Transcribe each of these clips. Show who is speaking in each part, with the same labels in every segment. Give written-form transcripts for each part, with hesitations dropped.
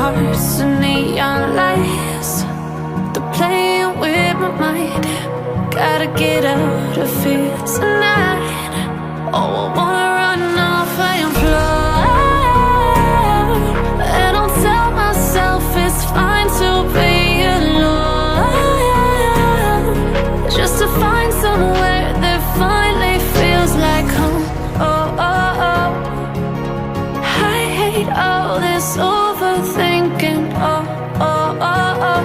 Speaker 1: hearts and neon lights. They're playing with my mind. Gotta get out of here tonight. Oh, I wanna run off and fly. And I'll tell myself it's fine to be alone, just to find somewhere that finally feels like home. Oh, oh, oh. I hate all this overthinking. Oh, oh, oh, oh.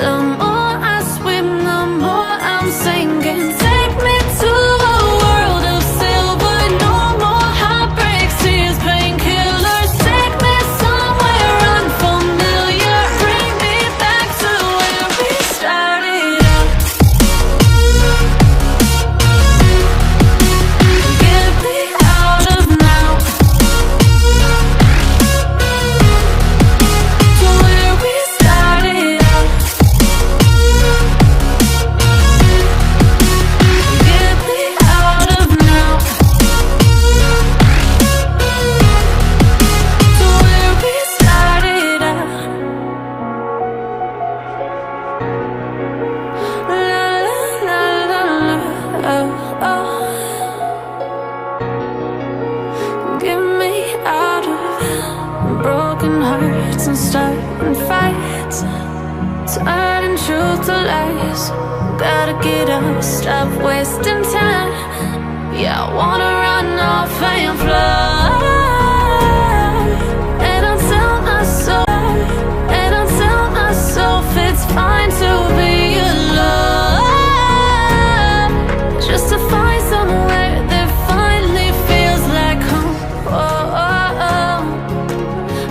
Speaker 1: The more I swim, the more I'm sinking. Take me to a world of silver. No more heartbreaks, tears, painkillers. Take me somewhere unfamiliar. Bring me back to where we started out. Get me out of now, to where we started out. Get me out of now, to where we started out. La la la la, oh, oh. Get me out of broken hearts and starting fights, turning truth to lies. Gotta get up, stop wasting time. Yeah, I wanna run off and fly. And I'll tell myself it's fine to be alone, just to find somewhere that finally feels like home. Oh, oh, oh.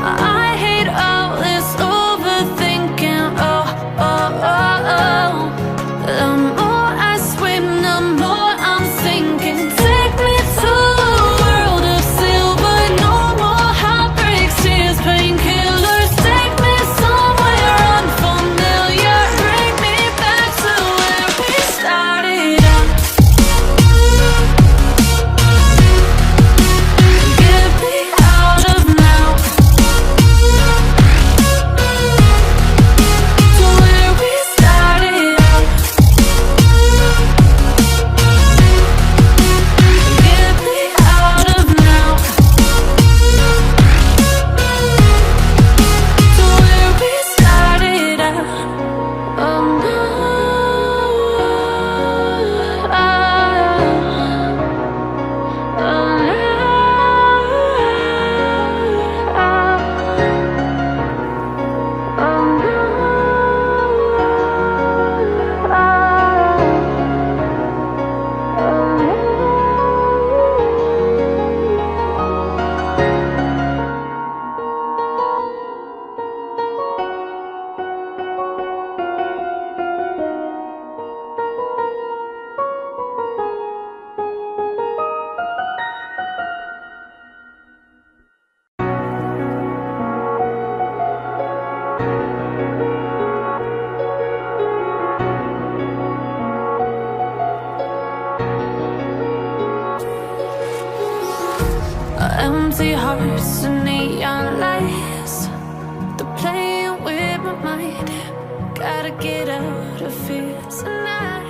Speaker 1: I hate all this overthinking. Oh, oh, oh, oh. The more I swim, the more I'm sinking. Take me to a world of silver. No more heartbreaks, tears, painkillers. Take me somewhere unfamiliar. Bring me back to where we started out. Get me out of now, to where we started out. Get me out of now, to where we started out. Oh no, empty hearts and neon lights. They're playing with my mind. Gotta get out of here tonight.